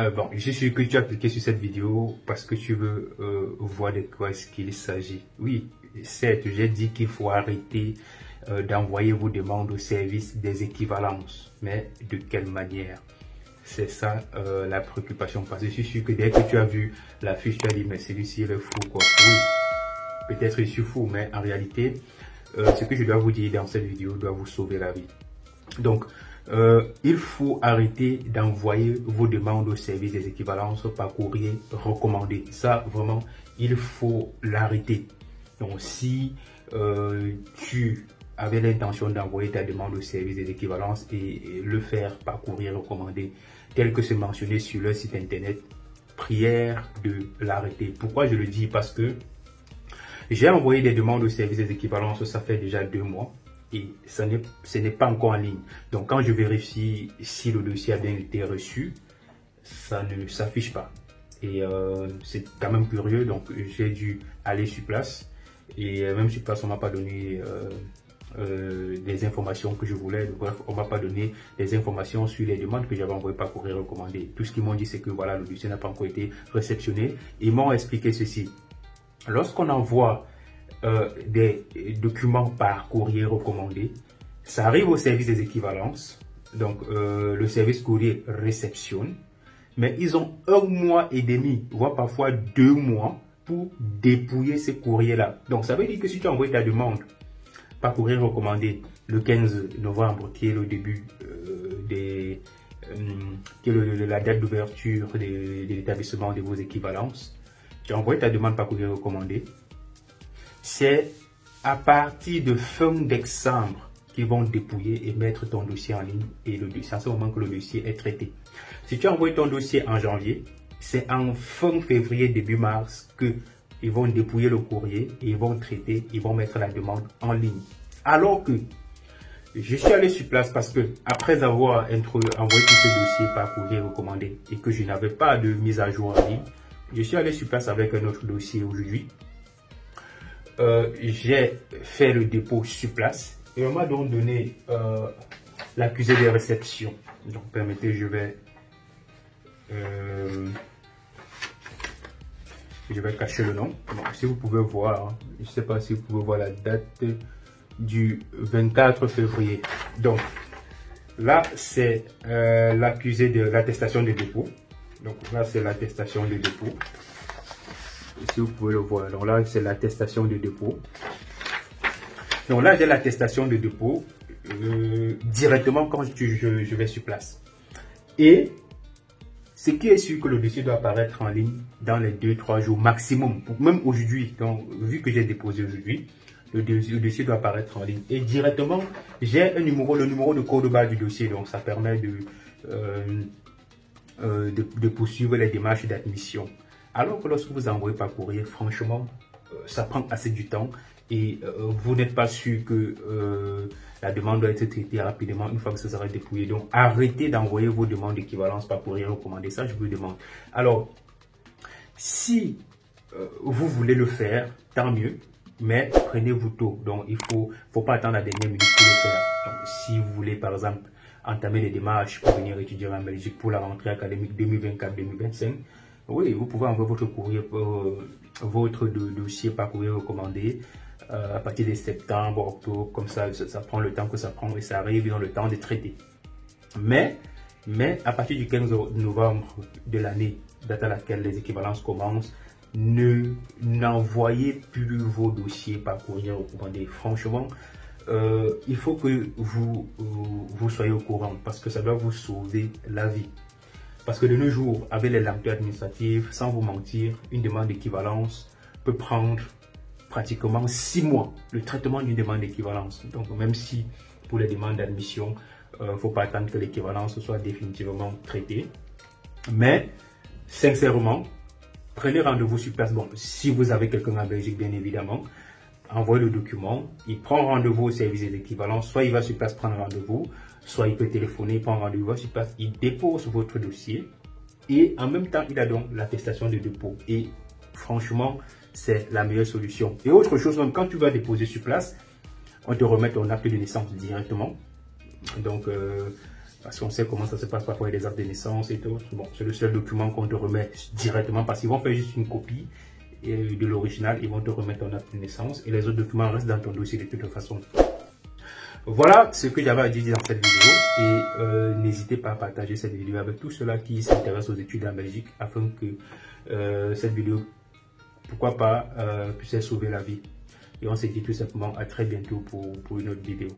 Bon, je suis sûr que tu as cliqué sur cette vidéo parce que tu veux voir de quoi est-ce qu'il s'agit. Oui, certes, j'ai dit qu'il faut arrêter d'envoyer vos demandes au service des équivalences. Mais de quelle manière? C'est ça la préoccupation. Parce que je suis sûr que dès que tu as vu la fiche, tu as dit, mais celui-ci il est fou quoi. Oui, peut-être je suis fou, mais en réalité, ce que je dois vous dire dans cette vidéo doit vous sauver la vie. Donc, il faut arrêter d'envoyer vos demandes au service des équivalences par courrier recommandé. Ça, vraiment, il faut l'arrêter. Donc, si tu avais l'intention d'envoyer ta demande au service des équivalences et le faire par courrier recommandé, tel que c'est mentionné sur le site internet, prière de l'arrêter. Pourquoi je le dis? Parce que j'ai envoyé des demandes au service des équivalences, ça fait déjà 2 mois. Et ce n'est pas encore en ligne. Donc, quand je vérifie si le dossier a bien été reçu, ça ne s'affiche pas. Et c'est quand même curieux. Donc, j'ai dû aller sur place. Et même sur place, on ne m'a pas donné des informations que je voulais. Bref, on ne m'a pas donné des informations sur les demandes que j'avais envoyées par courrier recommandé. Tout ce qu'ils m'ont dit, c'est que voilà, le dossier n'a pas encore été réceptionné. Ils m'ont expliqué ceci. Lorsqu'on envoie des documents par courrier recommandé, ça arrive au service des équivalences. Donc le service courrier réceptionne, mais ils ont 1 mois et demi, voire parfois 2 mois pour dépouiller ces courriers là. Donc ça veut dire que si tu envoies ta demande par courrier recommandé le 15 novembre, qui est le début qui est la date d'ouverture de l'établissement de vos équivalences, tu envoies ta demande par courrier recommandé, c'est à partir de fin décembre qu'ils vont dépouiller et mettre ton dossier en ligne. Et le dossier, c'est à ce moment que le dossier est traité. Si tu as envoyé ton dossier en janvier, c'est en fin février, début mars qu'ils vont dépouiller le courrier et ils vont traiter, ils vont mettre la demande en ligne. Alors que je suis allé sur place parce que après avoir envoyé tout ce dossier par courrier recommandé et que je n'avais pas de mise à jour en ligne, je suis allé sur place avec un autre dossier aujourd'hui. J'ai fait le dépôt sur place et on m'a donc donné l'accusé de réception. Donc permettez, je vais cacher le nom. Bon, si vous pouvez voir, je ne sais pas si vous pouvez voir la date du 24 février. Donc là, c'est l'accusé de l'attestation de dépôt. Donc là, c'est l'attestation de dépôt. Si vous pouvez le voir, donc là c'est l'attestation de dépôt. Donc là j'ai l'attestation de dépôt directement quand je vais sur place. Et ce qui est sûr que le dossier doit apparaître en ligne dans les 2-3 jours maximum. Même aujourd'hui, donc vu que j'ai déposé aujourd'hui, le dossier doit apparaître en ligne. Et directement, j'ai un numéro, le numéro de code barre du dossier. Donc ça permet de poursuivre les démarches d'admission. Alors que lorsque vous envoyez par courrier, franchement, ça prend assez du temps et vous n'êtes pas sûr que la demande doit être traitée rapidement une fois que ça sera dépouillé. Donc, arrêtez d'envoyer vos demandes d'équivalence par courrier recommandé. Ça, je vous le demande. Alors, si vous voulez le faire, tant mieux, mais prenez-vous tôt. Donc, il faut pas attendre la dernière minute pour le faire. Donc, si vous voulez, par exemple, entamer des démarches pour venir étudier en Belgique pour la rentrée académique 2024-2025, oui, vous pouvez envoyer votre courrier, votre dossier par courrier recommandé à partir de septembre, octobre, comme ça prend le temps que ça prend et ça arrive dans le temps de traiter. Mais à partir du 15 novembre de l'année, date à laquelle les équivalences commencent, n'envoyez plus vos dossiers par courrier recommandé. Franchement, il faut que vous soyez au courant parce que ça doit vous sauver la vie. Parce que de nos jours, avec les lenteurs administratives, sans vous mentir, une demande d'équivalence peut prendre pratiquement 6 mois, le traitement d'une demande d'équivalence. Donc même si pour les demandes d'admission, il ne faut pas attendre que l'équivalence soit définitivement traitée. Mais sincèrement, prenez rendez-vous sur place. Bon, si vous avez quelqu'un en Belgique, bien évidemment, envoyez le document, il prend rendez-vous au service des équivalences, soit il va sur place prendre rendez-vous, soit il peut téléphoner, il prend rendez-vous sur place, il dépose votre dossier et en même temps, il a donc l'attestation de dépôt. Et franchement, c'est la meilleure solution. Et autre chose, même quand tu vas déposer sur place, on te remet ton acte de naissance directement. Donc, parce qu'on sait comment ça se passe parfois avec les actes de naissance et tout. Bon, c'est le seul document qu'on te remet directement parce qu'ils vont faire juste une copie de l'original, ils vont te remettre ton acte de naissance et les autres documents restent dans ton dossier de toute façon. Voilà ce que j'avais à dire dans cette vidéo et n'hésitez pas à partager cette vidéo avec tous ceux-là qui s'intéressent aux études en Belgique afin que cette vidéo, pourquoi pas, puisse sauver la vie. Et on se dit tout simplement à très bientôt pour une autre vidéo.